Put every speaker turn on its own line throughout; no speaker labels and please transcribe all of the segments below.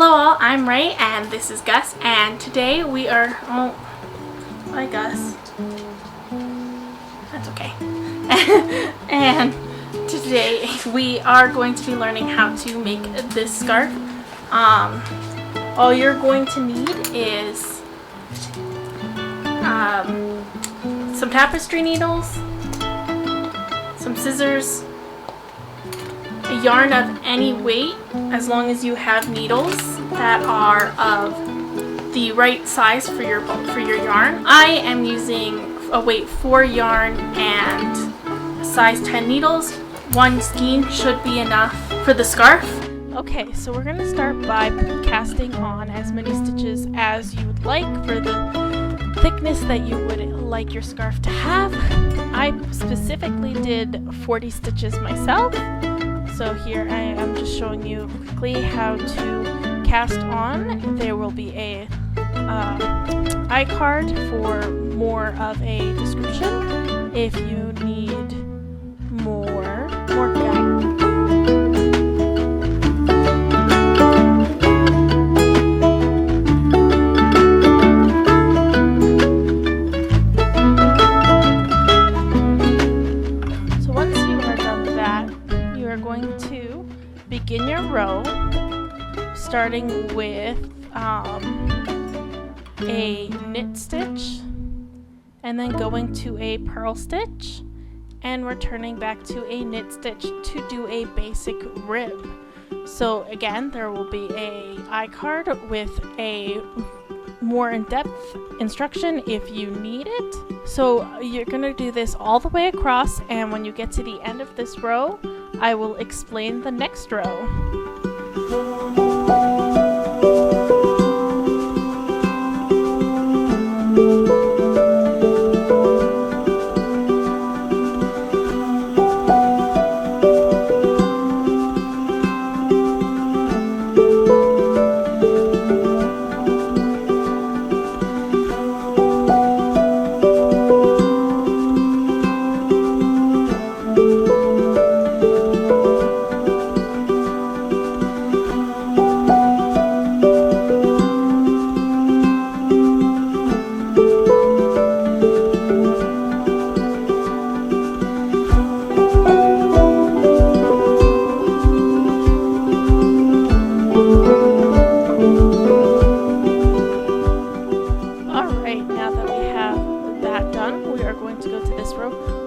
Hello all, I'm Ray and this is Gus, and today we are, hi Gus, that's okay, and today we are going to be learning how to make this scarf. All you're going to need is some tapestry needles, some scissors, a yarn of any weight as long as you have needles that are of the right size for your yarn. I am using a weight 4 yarn and size 10 needles. 1 skein should be enough for the scarf. Okay, so we're going to start by casting on as many stitches as you would like for the thickness that you would like your scarf to have. I specifically did 40 stitches myself. So here I am just showing you quickly how to cast on. There will be a iCard for more of a description if you need more guide. Begin your row starting with a knit stitch and then going to a purl stitch and returning back to a knit stitch to do a basic rib. So again, there will be a iCard with a more in-depth instruction if you need it. So you're going to do this all the way across, and when you get to the end of this row, I will explain the next row.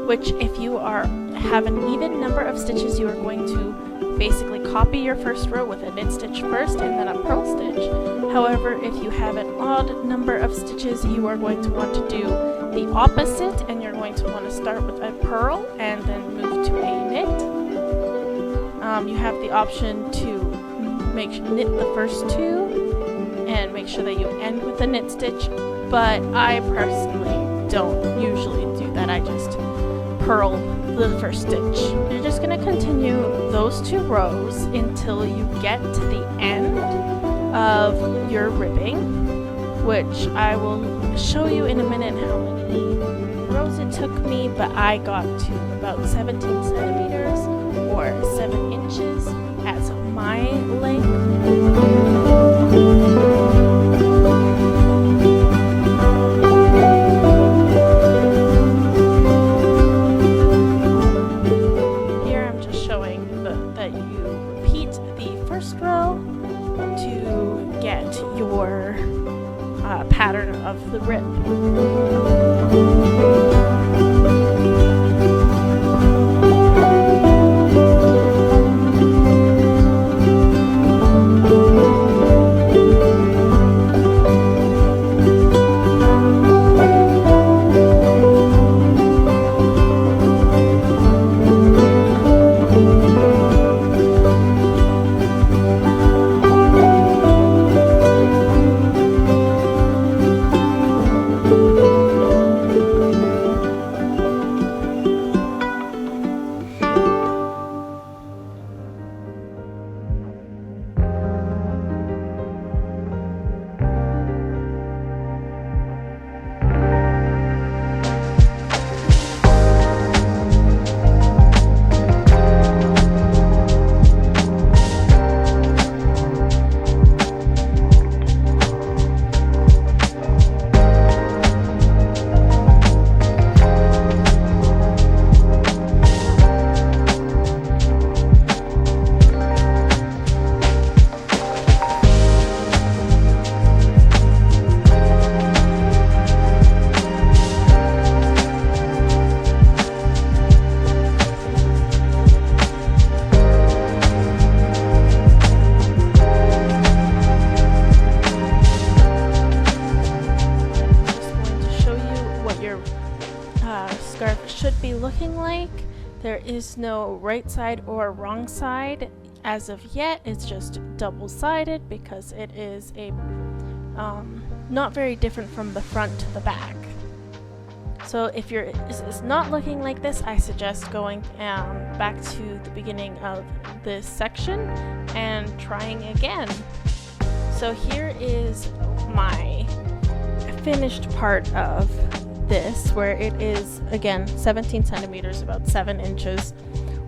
Which if you have an even number of stitches, you are going to basically copy your first row with a knit stitch first and then a purl stitch. However, if you have an odd number of stitches, you are going to want to do the opposite, and you're going to want to start with a purl and then move to a knit. You have the option to knit the first 2 and make sure that you end with a knit stitch, but I personally don't usually do that. I just purl the first stitch. You're just going to continue those 2 rows until you get to the end of your ribbing, which I will show you in a minute how many rows it took me, but I got to about 17 centimeters or 7 inches as my length. Your pattern of the rib. There is no right side or wrong side as of yet. It's just double-sided because it is a not very different from the front to the back. So if it's not looking like this, I suggest going back to the beginning of this section and trying again. So here is my finished part of this, where it is again 17 centimeters, about 7 inches,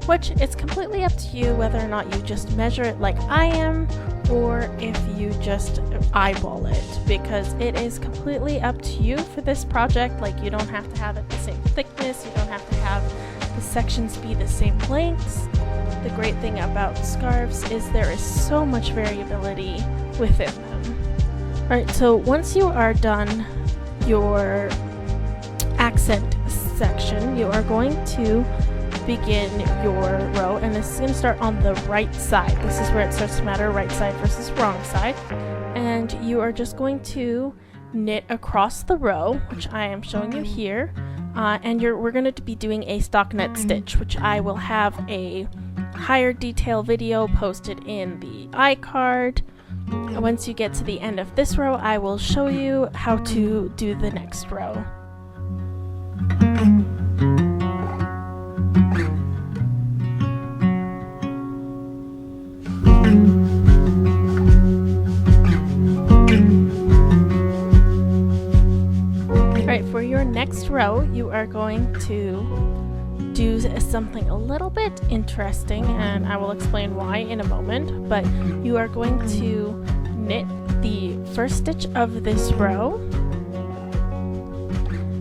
which it's completely up to you whether or not you just measure it like I am, or if you just eyeball it, because it is completely up to you for this project. Like, you don't have to have it the same thickness, you don't have to have the sections be the same lengths. The great thing about scarves is there is so much variability within them. Alright, so once you are done your accent section, you are going to begin your row, and this is going to start on the right side. This is where it starts to matter, right side versus wrong side. And you are just going to knit across the row, which I am showing you here, and we're going to be doing a stockinette stitch, which I will have a higher detail video posted in the iCard. Once you get to the end of this row, I will show you how to do the next row. Alright, for your next row, you are going to do something a little bit interesting, and I will explain why in a moment, but you are going to knit the first stitch of this row,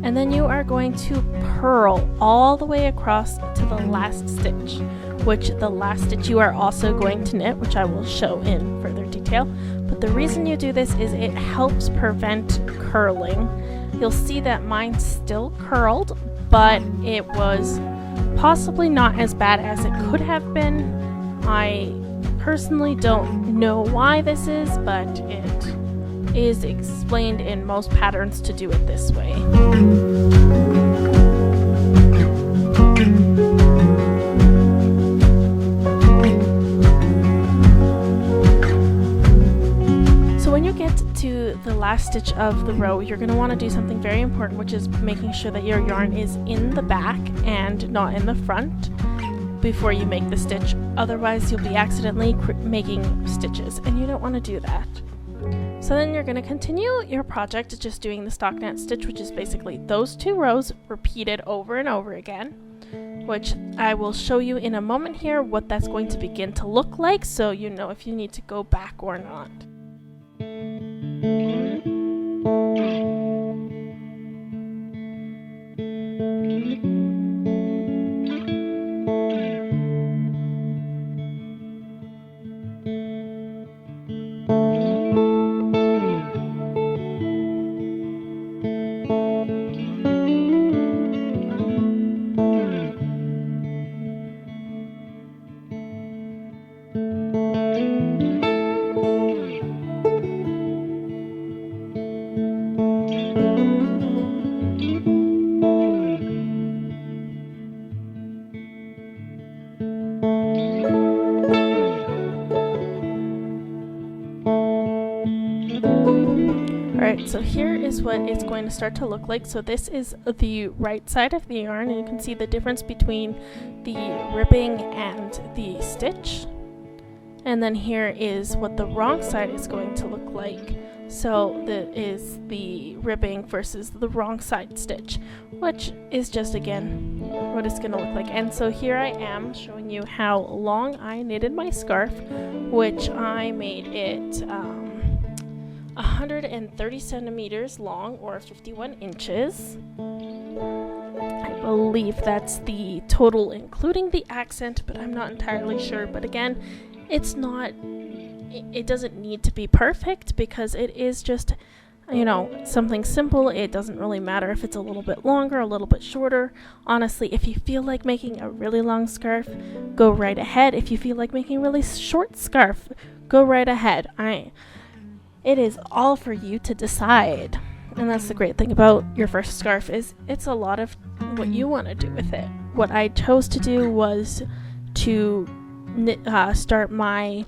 and then you are going to purl all the way across to the last stitch, which the last stitch you are also going to knit, which I will show in further detail. But the reason you do this is it helps prevent curling. You'll see that mine still curled, but it was possibly not as bad as it could have been. I personally don't know why this is, but it is explained in most patterns to do it this way. So when you get to the last stitch of the row, you're going to want to do something very important, which is making sure that your yarn is in the back and not in the front before you make the stitch. Otherwise, you'll be accidentally making stitches, and you don't want to do that. So then you're going to continue your project just doing the stockinette stitch, which is basically those 2 rows repeated over and over again, which I will show you in a moment here what that's going to begin to look like, so you know if you need to go back or not. Alright, so here is what it's going to start to look like. So this is the right side of the yarn, and you can see the difference between the ribbing and the stitch. And then here is what the wrong side is going to look like. So that is the ribbing versus the wrong side stitch, which is just again what it's going to look like. And so here I am showing you how long I knitted my scarf, which I made it 130 centimeters long, or 51 inches. I believe that's the total including the accent, but I'm not entirely sure. But again, it doesn't need to be perfect, because it is just, you know, something simple. It doesn't really matter if it's a little bit longer, a little bit shorter. Honestly, if you feel like making a really long scarf, go right ahead. If you feel like making a really short scarf, go right ahead. It is all for you to decide. And that's the great thing about your first scarf, is it's a lot of what you want to do with it. what I chose to do was to start my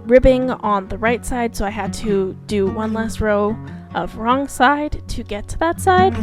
ribbing on the right side, so I had to do one less row of wrong side to get to that side.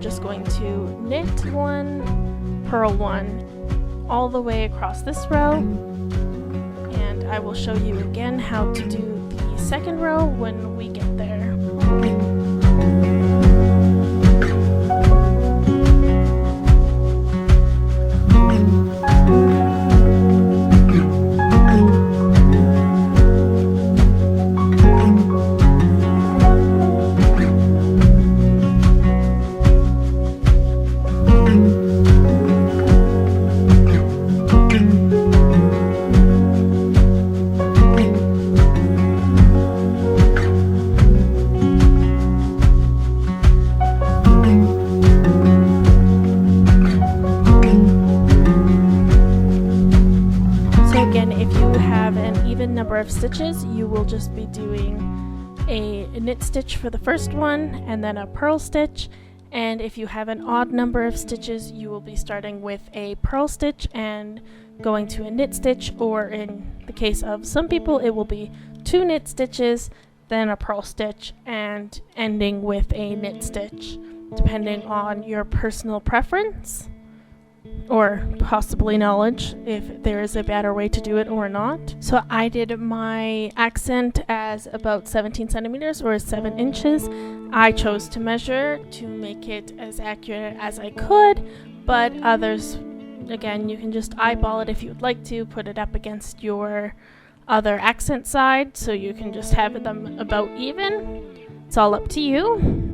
Just going to knit one, purl one, all the way across this row, and I will show you again how to do the second row when we get there. Number of stitches, you will just be doing a knit stitch for the first one and then a purl stitch, and if you have an odd number of stitches, you will be starting with a purl stitch and going to a knit stitch, or in the case of some people it will be 2 knit stitches, then a purl stitch, and ending with a knit stitch, depending on your personal preference or possibly knowledge if there is a better way to do it or not. So I did my accent as about 17 centimeters or 7 inches. I chose to measure to make it as accurate as I could, but others, again, you can just eyeball it if you would like to, put it up against your other accent side so you can just have them about even. It's all up to you.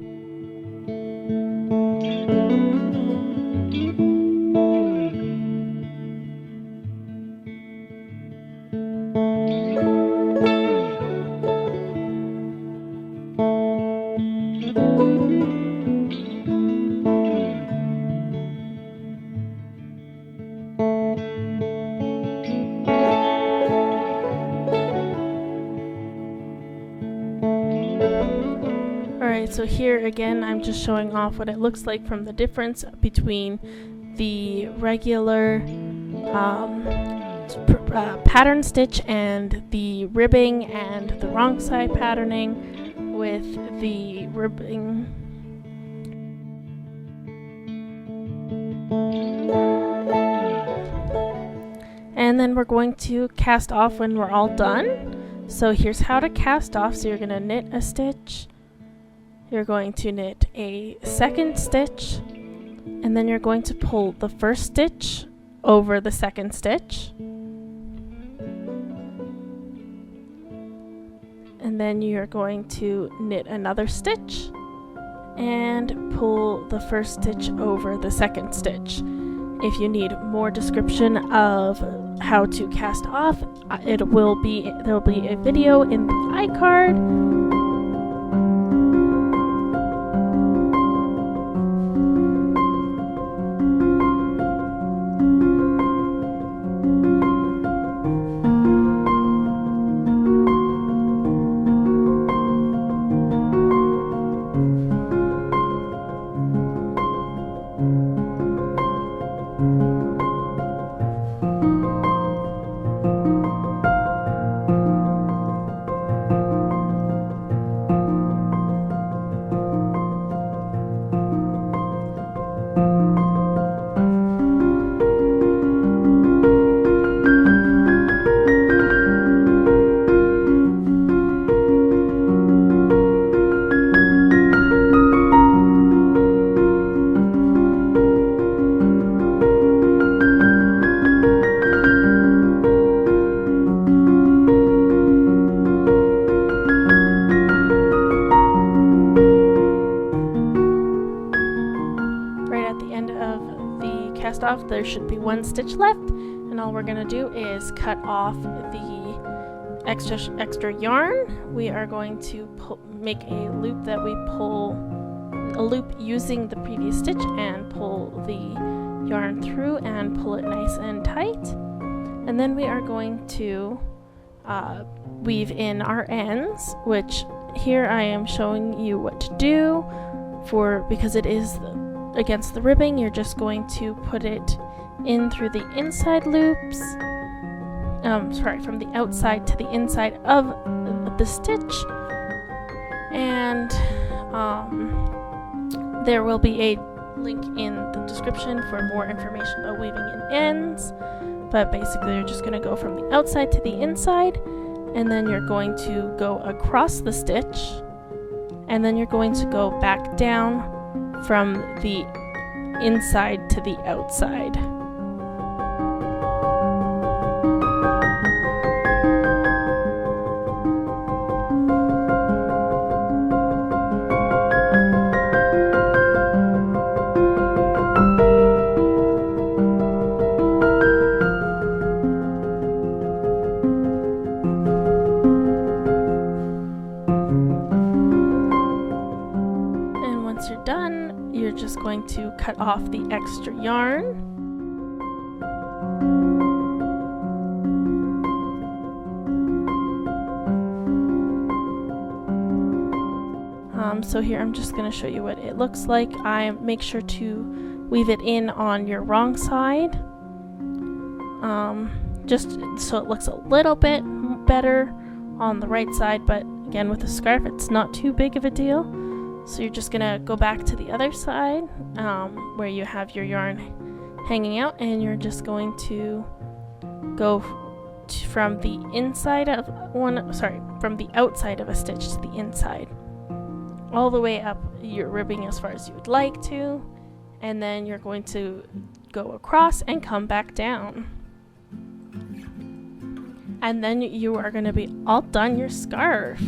Alright, so here again I'm just showing off what it looks like from the difference between the regular pattern stitch and the ribbing and the wrong side patterning with the ribbing. And then we're going to cast off when we're all done. So here's how to cast off. So you're going to knit a stitch, you're going to knit a second stitch, and then you're going to pull the first stitch over the second stitch, and then you're going to knit another stitch and pull the first stitch over the second stitch. If you need more description of how to cast off, there will be a video in the iCard. Off, there should be one stitch left, and all we're going to do is cut off the extra yarn. We are going to make a loop that we pull a loop using the previous stitch and pull the yarn through and pull it nice and tight. And then we are going to weave in our ends, which here I am showing you what to do because it is against the ribbing. You're just going to put it in through the inside loops, from the outside to the inside of the stitch, and there will be a link in the description for more information about weaving in ends. But basically you're just going to go from the outside to the inside, and then you're going to go across the stitch, and then you're going to go back down from the inside to the outside. You're done, you're just going to cut off the extra yarn. So here I'm just going to show you what it looks like. I make sure to weave it in on your wrong side, just so it looks a little bit better on the right side, but again, with a scarf it's not too big of a deal. So you're just gonna go back to the other side where you have your yarn hanging out, and you're just going to go from the outside of a stitch to the inside, all the way up your ribbing as far as you would like to, and then you're going to go across and come back down, and then you are going to be all done your scarf.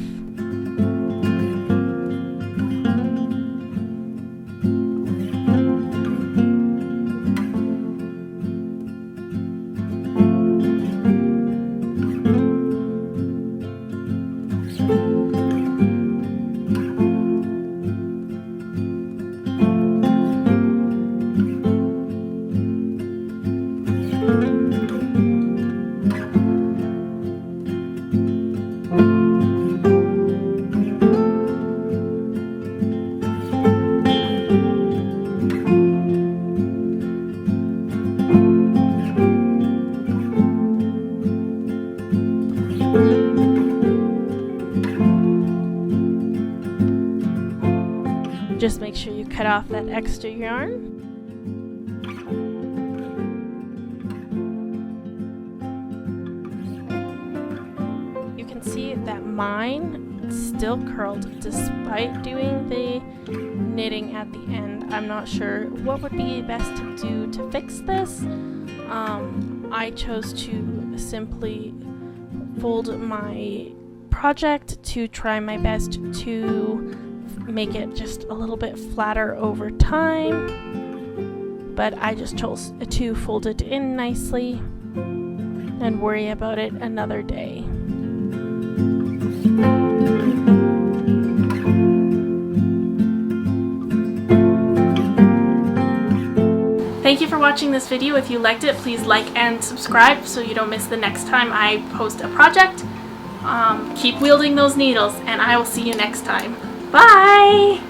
Just make sure you cut off that extra yarn. You can see that mine still curled despite doing the knitting at the end. I'm not sure what would be best to do to fix this. I chose to simply fold my project to try my best to make it just a little bit flatter over time, but I just chose to fold it in nicely and worry about it another day. Thank you for watching this video. If you liked it, please like and subscribe so you don't miss the next time I post a project. Keep wielding those needles, and I will see you next time. Bye!